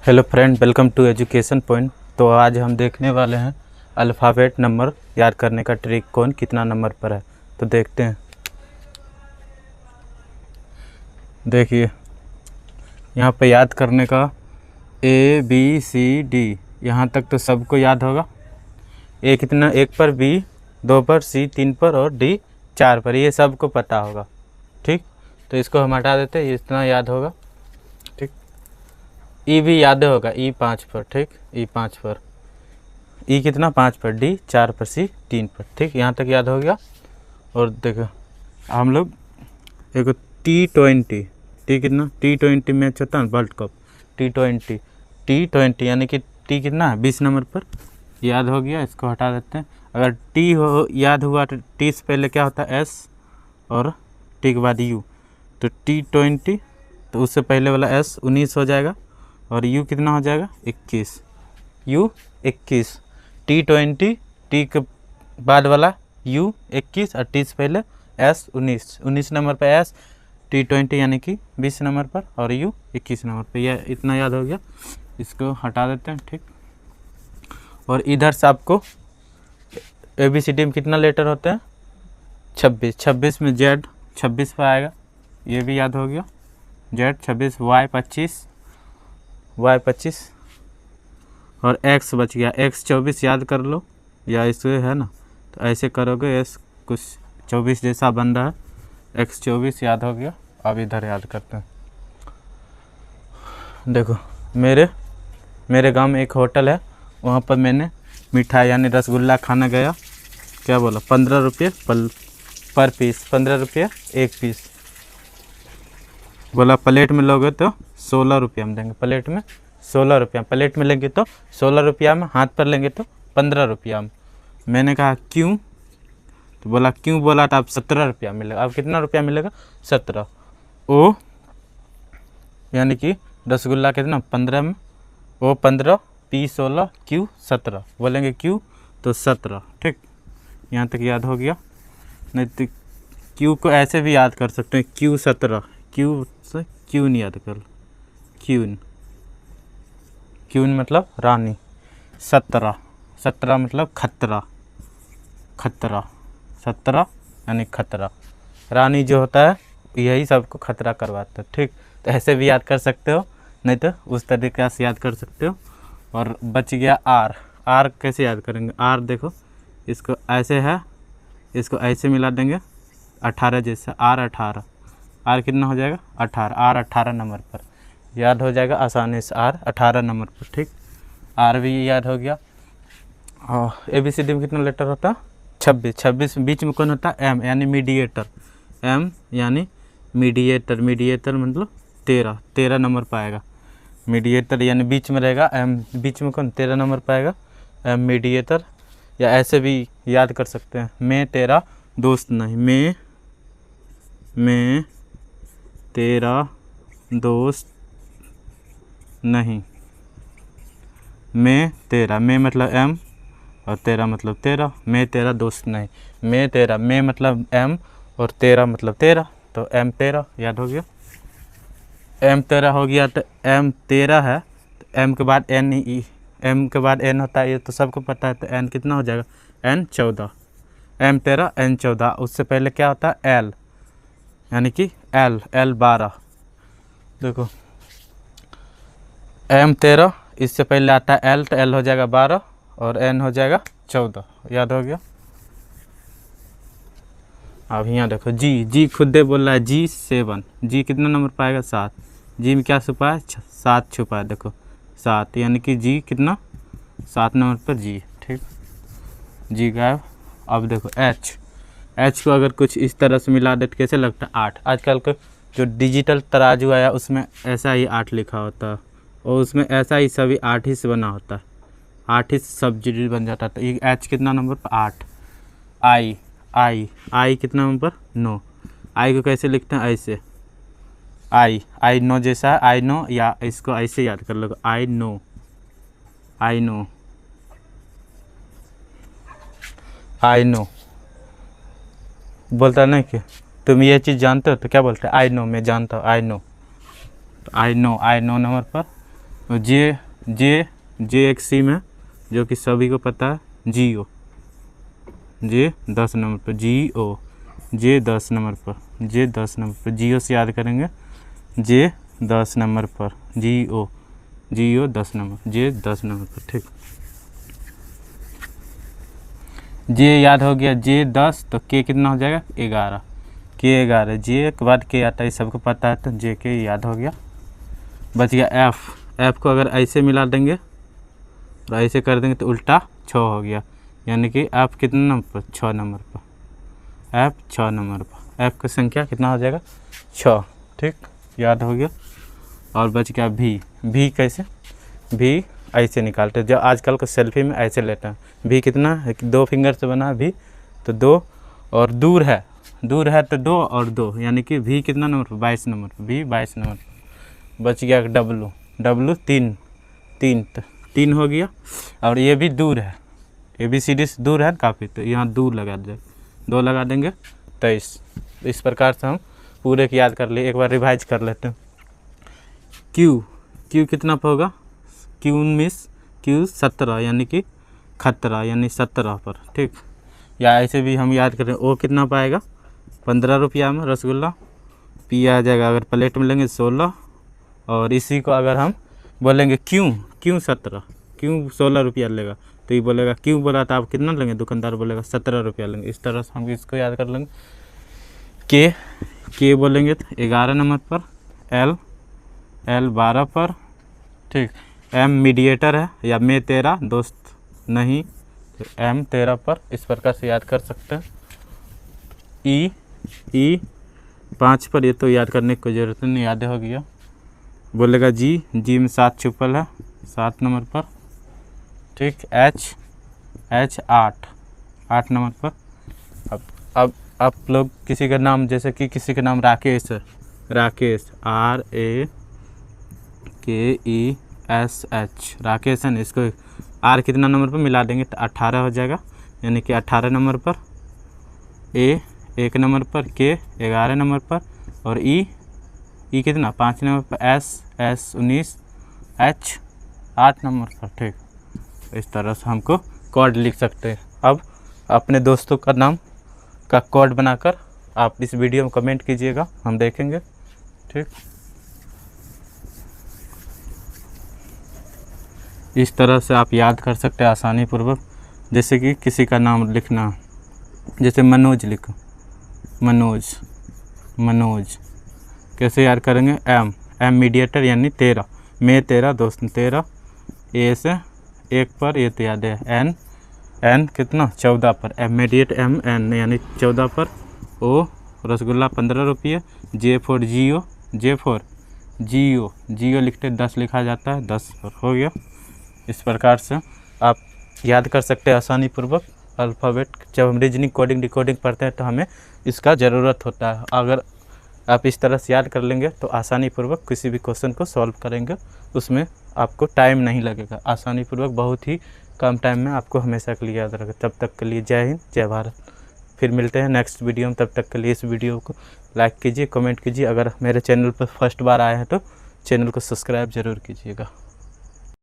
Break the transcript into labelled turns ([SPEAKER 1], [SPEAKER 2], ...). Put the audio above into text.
[SPEAKER 1] Hello friend, welcome to education point. तो आज हम देखने वाले हैं अल्फ़ाबेट नंबर याद करने का ट्रिक, कौन कितना नंबर पर है। तो देखते हैं। देखिए यहाँ पे याद करने का A B C D, यहाँ तक तो सबको याद होगा। A कितना, 1 पर, B 2 पर, C 3 पर और D 4 पर, ये सबको पता होगा। ठीक, तो इसको हम हटा देते हैं, इतना याद होगा। ठीक, ई भी याद होगा, ई 5 पर। ठीक, ई 5 पर, ई कितना 5 पर, डी 4 पर, सी 3 पर। ठीक, यहाँ तक याद हो गया। और देखो हम लोग एक T20, टी कितना, T20 मैच होता है वर्ल्ड कप, T20 यानी कि टी कितना है 20 नंबर पर, याद हो गया। इसको हटा देते हैं। अगर टी हो याद हुआ तो टी से पहले क्या होता है, एस, और टी के बाद यू, तो T20, तो उससे पहले वाला एस 19 हो जाएगा और यू कितना हो जाएगा 21, यू 21। T20, टी के बाद वाला यू 21 और टी से पहले एस 19 नंबर पर एस, T20 यानी कि 20 नंबर पर और यू 21 नंबर पर। यह इतना याद हो गया, इसको हटा देते हैं। ठीक, और इधर से आपको ABCD में कितना लेटर होते हैं, 26 में जेड 26 पर आएगा, ये भी याद हो गया। जेड 26, वाई 25 और एक्स बच गया, एक्स 24 याद कर लो, या इसे है ना, तो ऐसे करोगे एस कुछ 24 जैसा बन रहा है, एक्स 24 याद हो गया। अब इधर याद करते हैं। देखो मेरे गांव में एक होटल है, वहाँ पर मैंने मिठाई यानी रसगुल्ला खाना गया। क्या बोला, 15 रुपये पर पीस, 15 रुपये एक पीस। बोला प्लेट में लोगे तो 16 रुपया में देंगे, प्लेट में 16 रुपया, प्लेट में लेंगे तो 16 रुपया में, हाथ पर लेंगे तो 15 रुपया में। मैंने कहा क्यों, तो बोला क्यों, बोला तो अब 17 रुपया मिलेगा। अब कितना रुपया मिलेगा, 17। ओ यानी कि रसगुल्ला कितना 15 में, ओ 15, पी 16, क्यू 17, बोलेंगे क्यू तो 17। ठीक, यहाँ तक याद हो गया। नहीं तो क्यू को ऐसे भी याद कर सकते हैं, क्यू 17, क्यू से क्यून याद कर लो, क्यून मतलब रानी, 17 मतलब खतरा, 17 यानी खतरा। रानी जो होता है यही सबको खतरा करवाता है। ठीक, तो ऐसे भी याद कर सकते हो, नहीं तो उस तरीके से याद कर सकते हो। और बच गया आर कैसे याद करेंगे, आर देखो, इसको ऐसे है, इसको ऐसे मिला देंगे 18 जैसा, आर कितना हो जाएगा 18, आर 18 नंबर पर याद हो जाएगा आसानी से, आर 18 नंबर पर। ठीक, आर भी याद हो गया। और ABCD में कितना लेटर होता है, 26 बीच में कौन होता है, एम यानी मीडिएटर, एम यानी मीडिएटर मतलब 13 नंबर पाएगा। मीडिएटर यानी बीच में रहेगा, एम बीच में कौन 13 नंबर पाएगा, एम मीडिएटर। या ऐसे भी याद कर सकते हैं, मैं तेरा दोस्त नहीं, मैं तेरा दोस्त नहीं, मैं मतलब एम और तेरा मतलब तेरा, मैं तेरा दोस्त नहीं, मैं मतलब एम और तेरा मतलब तेरा, तो एम तेरा याद हो गया। एम तेरा हो गया, तो एम 13 है, तो एम के बाद एन, एम के बाद एन होता है, ये तो सबको पता है। तो एन कितना हो जाएगा, एन 14, एम 13 एन 14। उससे पहले क्या होता है, एल यानी कि एल 12। देखो एम 13, इससे पहले आता है एल, तो एल हो जाएगा 12 और एन हो जाएगा 14, याद हो गया। अब यहाँ देखो जी खुद दे बोल रहा है, G7, जी कितना नंबर पाएगा 7, जी में क्या छुपा है 7 छुपा है, देखो 7 यानी कि जी कितना 7 नंबर पर जी। ठीक, जी गायब। अब देखो एच को अगर कुछ इस तरह से मिला दे तो कैसे लगता है 8। आजकल का जो डिजिटल तराजू आया उसमें ऐसा ही 8 लिखा होता है, और उसमें ऐसा ही सभी 8 ही से बना होता है, 8 ही सब डिजिट बन जाता है। तो ये एच कितना नंबर पर 8। आई कितना नंबर पर 9, आई को कैसे लिखते हैं ऐसे, आई नो जैसा है, आई नो, या इसको ऐसे याद कर लो, आई नो बोलता नहीं कि तुम ये चीज़ जानते हो, तो क्या बोलते हैं, आई नो, मैं जानता हूँ, आई नो। तो आई नो नंबर पर और जे जे जे एक सिम है जो कि सभी को पता है, जियो। जे 10 नंबर पर जियो, जे 10 नंबर पर, जे 10 नंबर पर जियो से याद करेंगे, जे 10 नंबर पर जियो, जियो 10 नंबर, जे 10 नंबर पर। ठीक, जे याद हो गया, जे 10 तो के कितना हो जाएगा 11, के 11, जे के बाद के आता है सबको पता है, तो जे के याद हो गया। बच गया एफ, एफ को अगर ऐसे मिला देंगे और ऐसे कर देंगे तो उल्टा 6 हो गया, यानी कि एफ कितने नंबर पर, 6 नंबर पर, एफ 6 नंबर पर, एफ की संख्या कितना हो जाएगा 6। ठीक, याद हो गया। और बच गया भी, भी कैसे, भी ऐसे निकालते हैं, जो आजकल को सेल्फी में ऐसे लेते हैं। भी कितना है, 2 फिंगर से बना भी, तो 2, और दूर है, दूर है तो 2 और 2, यानी कि भी कितना नंबर पर, 22 नंबर पर, भी 22 नंबर पर। बच गया डब्लू, डब्लू 3, 3 तो 3 हो गया। और ये भी दूर है, ABCD से दूर है काफ़ी, तो यहाँ दूर लगा दे, 2 लगा देंगे 23। इस प्रकार से हम पूरे की याद कर लिए। एक बार रिवाइज कर लेते हैं। क्यू, क्यू कितना पर होगा, क्यू 19, क्यू 17, यानी कि खतरा, यानी 17 पर। ठीक, या ऐसे भी हम याद करें, ओ कितना पाएगा 15 रुपया में रसगुल्ला, पी आ जाएगा अगर प्लेट में लेंगे 16, और इसी को अगर हम बोलेंगे क्यों, क्यों 17, क्यों 16 रुपया लेगा, तो ये बोलेगा क्यों बोला था आप कितना लेंगे, दुकानदार बोलेगा 17 रुपया लेंगे। इस तरह से हम इसको याद कर लेंगे। के बोलेंगे तो 11 नंबर पर, एल 12 पर। ठीक, एम मीडिएटर है, या मैं तेरा दोस्त नहीं, तो एम 13 पर। इस प्रकार से याद कर सकते हैं। ई 5 पर, ये तो याद करने की कोई ज़रूरत नहीं, याद हो गया। बोलेगा जी में 7 छुपल है, 7 नंबर पर। ठीक, एच 8 नंबर पर। अब आप लोग किसी का नाम, जैसे कि किसी का नाम राकेश है, राकेश RAKESH, राकेश है, इसको आर कितना नंबर पर मिला देंगे तो 18 हो जाएगा, यानी कि 18 नंबर पर। ए 1 नंबर पर, के 11 नंबर पर, और ई कितना 5 नंबर पर, एस 19, एच 8 नंबर पर। ठीक, इस तरह से हमको कोड लिख सकते हैं। अब अपने दोस्तों का नाम का कोड बनाकर आप इस वीडियो में कमेंट कीजिएगा, हम देखेंगे। ठीक, इस तरह से आप याद कर सकते हैं आसानी पूर्वक। जैसे कि किसी का नाम लिखना, जैसे मनोज लिखो, मनोज कैसे याद करेंगे, एम मीडिएटर यानी 13, मैं तेरा दोस्त 13, ए से 1 पर, ये तो याद है, एन कितना 14 पर, एम मीडिएट एम एन यानी 14 पर, ओ रसगुल्ला 15 रुपये, जे फॉर जियो लिखते 10 लिखा जाता है, 10 पर हो गया। इस प्रकार से आप याद कर सकते हैं आसानी पूर्वक अल्फ़ाबेट। जब हम रीजनिंग कोडिंग डिकोडिंग पढ़ते हैं तो हमें इसका ज़रूरत होता है। अगर आप इस तरह से याद कर लेंगे तो आसानी पूर्वक किसी भी क्वेश्चन को सॉल्व करेंगे, उसमें आपको टाइम नहीं लगेगा, आसानी पूर्वक बहुत ही कम टाइम में आपको हमेशा के लिए याद रखेगा। तब तक के लिए जय हिंद, जय भारत। फिर मिलते हैं नेक्स्ट वीडियो में, तब तक के लिए इस वीडियो को लाइक कीजिए, कमेंट कीजिए। अगर मेरे चैनल पर फर्स्ट बार आए हैं तो चैनल को सब्सक्राइब ज़रूर कीजिएगा।